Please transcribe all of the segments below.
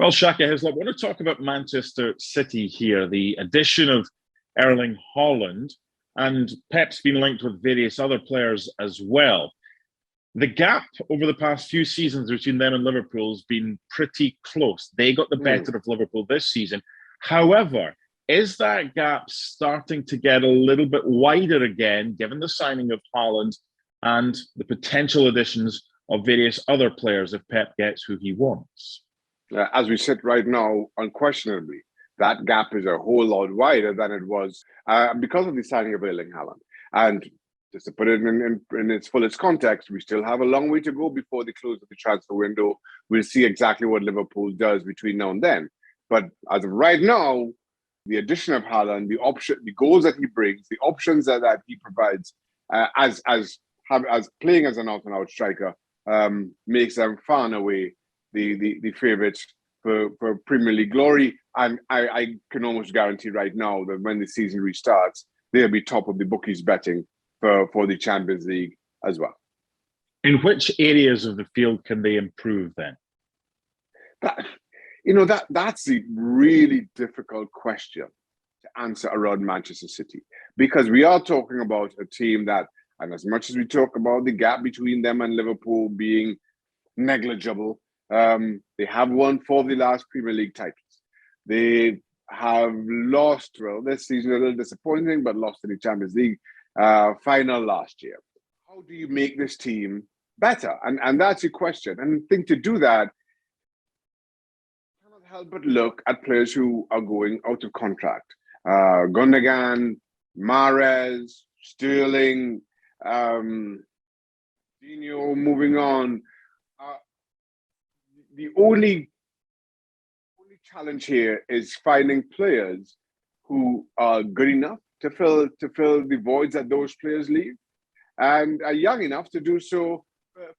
Well, Shaka, Hislop, I want to talk about Manchester City here, the addition of Erling Haaland, and Pep's been linked with various other players as well. The gap over the past few seasons between them and Liverpool has been pretty close. They got the better of Liverpool this season. However, is that gap starting to get a little bit wider again, given the signing of Haaland and the potential additions of various other players if Pep gets who he wants? As we sit right now, unquestionably, that gap is a whole lot wider than it was because of the signing of Erling Haaland. And just to put it in its fullest context, we still have a long way to go before the close of the transfer window. We'll see exactly what Liverpool does between now and then. But as of right now, the addition of Haaland, the goals that he brings, the options that he provides, as playing as an out-and-out striker, makes them far and away the favourites for Premier League glory. And I can almost guarantee right now that when the season restarts, they'll be top of the bookies betting for the Champions League as well. In which areas of the field can they improve then? That's a really difficult question to answer around Manchester City, because we are talking about a team that, and as much as we talk about the gap between them and Liverpool being negligible, they have won 4 of the last Premier League titles. They have lost, well, this season a little disappointing, but lost in the Champions League final last year. How do you make this team better? And that's your question. And I think to do that, cannot help but look at players who are going out of contract. Gundogan, Mahrez, Sterling, Dino moving on. The only challenge here is finding players who are good enough to fill the voids that those players leave, and are young enough to do so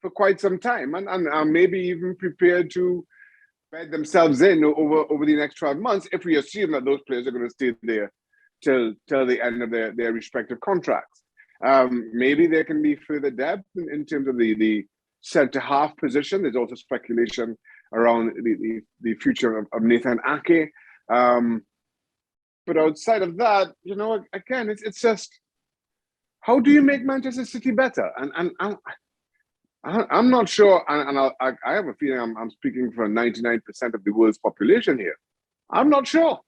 for quite some time, and maybe even prepared to bed themselves in over the next 12 months if we assume that those players are going to stay there till the end of their respective contracts. Maybe there can be further depth in terms of the centre-half position. There's also speculation around the future of Nathan Ake. But outside of that, again, it's just, how do you make Manchester City better? And I'm not sure, and I have a feeling I'm speaking for 99% of the world's population here. I'm not sure.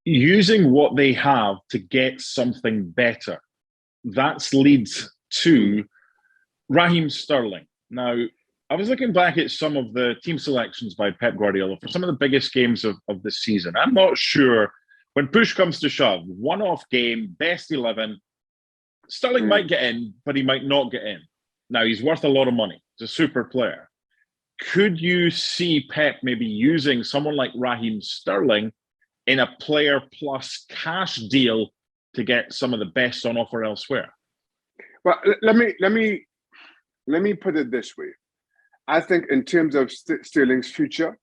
Using what they have to get something better, that leads to Raheem Sterling. Now, I was looking back at some of the team selections by Pep Guardiola for some of the biggest games of the season. I'm not sure, when push comes to shove, one-off game, best 11, Sterling might get in, but he might not get in. Now, he's worth a lot of money. He's a super player. Could you see Pep maybe using someone like Raheem Sterling in a player plus cash deal to get some of the best on offer elsewhere? Well, let me put it this way. I think in terms of Sterling's future,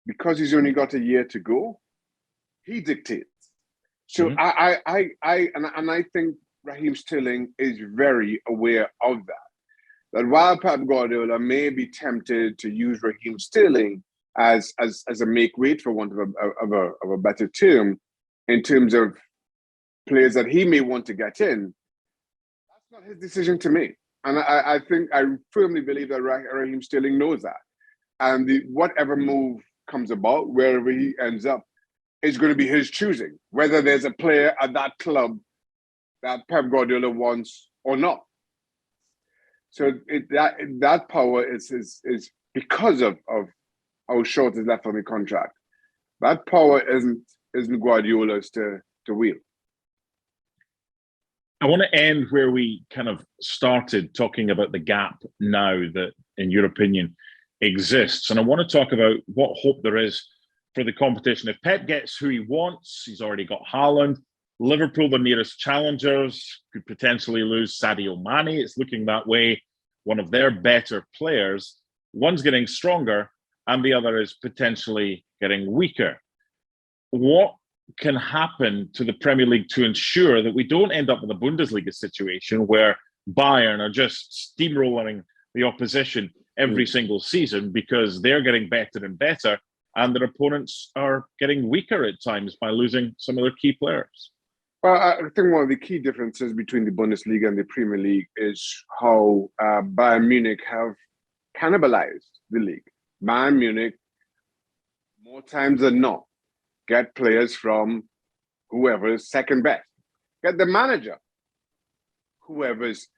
because he's only got a year to go, he dictates. So I think Raheem Sterling is very aware of that. That while Pep Guardiola may be tempted to use Raheem Sterling as a make weight, for want of a better term, in terms of players that he may want to get in, that's not his decision to make. And I firmly believe that Raheem Sterling knows that. And whatever move comes about, wherever he ends up, is going to be his choosing, whether there's a player at that club that Pep Guardiola wants or not. So that power is because of how short is left on the contract. That power isn't Guardiola's to wield. I want to end where we kind of started, talking about the gap now that, in your opinion, exists. And I want to talk about what hope there is for the competition. If Pep gets who he wants, he's already got Haaland. Liverpool, the nearest challengers, could potentially lose Sadio Mane. It's looking that way. One of their better players. One's getting stronger and the other is potentially getting weaker. What can happen to the Premier League to ensure that we don't end up with a Bundesliga situation where Bayern are just steamrolling the opposition every single season because they're getting better and better, and their opponents are getting weaker at times by losing some of their key players. Well, I think one of the key differences between the Bundesliga and the Premier League is how Bayern Munich have cannibalized the league. Bayern Munich, more times than not, get players from whoever is second best. Get the manager, whoever is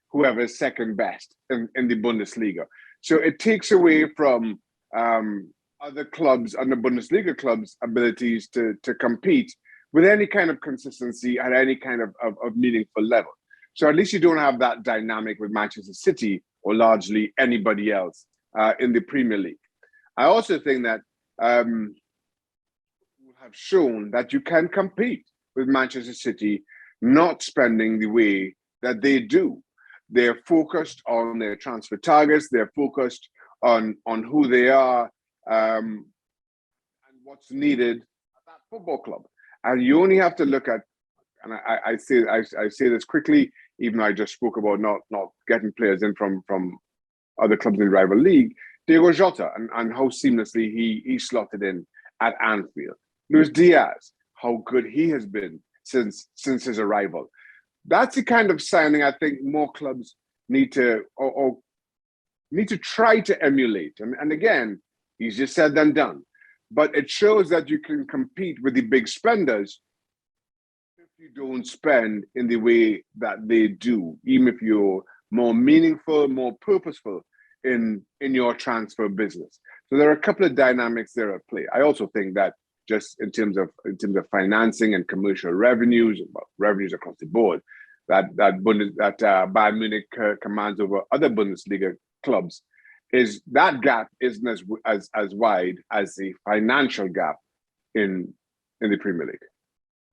second best in the Bundesliga. So it takes away from other clubs and the Bundesliga clubs' abilities to compete with any kind of consistency at any kind of meaningful level. So at least you don't have that dynamic with Manchester City or largely anybody else in the Premier League. I also think that have shown that you can compete with Manchester City, not spending the way that they do. They're focused on their transfer targets. They're focused on who they are and what's needed at that football club. And you only have to look at, and I say this quickly, even though I just spoke about not getting players in from other clubs in the rival league. Diego Jota and how seamlessly he slotted in at Anfield. Luis Diaz, how good he has been since his arrival. That's the kind of signing I think more clubs need to try to emulate. And again, easier said than done. But it shows that you can compete with the big spenders if you don't spend in the way that they do, even if you're more meaningful, more purposeful in your transfer business. So there are a couple of dynamics there at play. I also think that just in terms of financing and commercial revenues, revenues across the board, that Bayern Munich commands over other Bundesliga clubs, is that gap isn't as wide as the financial gap in the Premier League.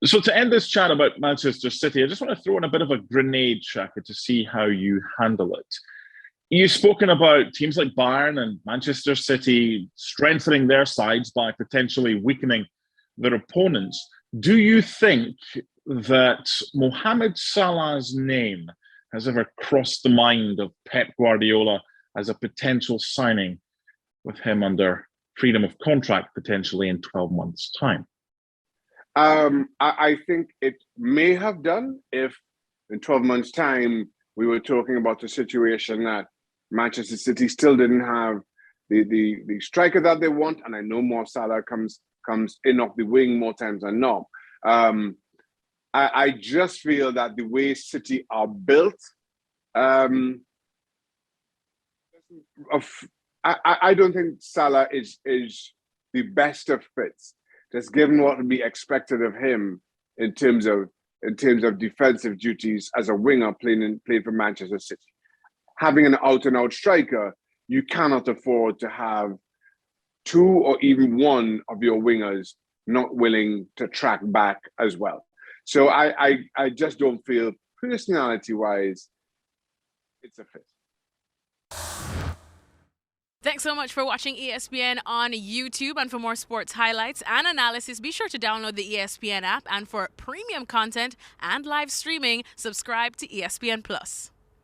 So to end this chat about Manchester City, I just want to throw in a bit of a grenade, Shaka, to see how you handle it. You've spoken about teams like Bayern and Manchester City strengthening their sides by potentially weakening their opponents. Do you think that Mohamed Salah's name has ever crossed the mind of Pep Guardiola as a potential signing with him under freedom of contract potentially in 12 months' time? I think it may have done if in 12 months' time we were talking about a situation that Manchester City still didn't have the striker that they want, and I know Mo Salah comes in off the wing more times than not. I just feel that the way City are built, I don't think Salah is the best of fits, just given what would be expected of him in terms of defensive duties as a winger playing for Manchester City. Having an out-and-out striker, you cannot afford to have two or even one of your wingers not willing to track back as well. So I just don't feel, personality-wise, it's a fit. Thanks so much for watching ESPN on YouTube. And for more sports highlights and analysis, be sure to download the ESPN app. And for premium content and live streaming, subscribe to ESPN Plus.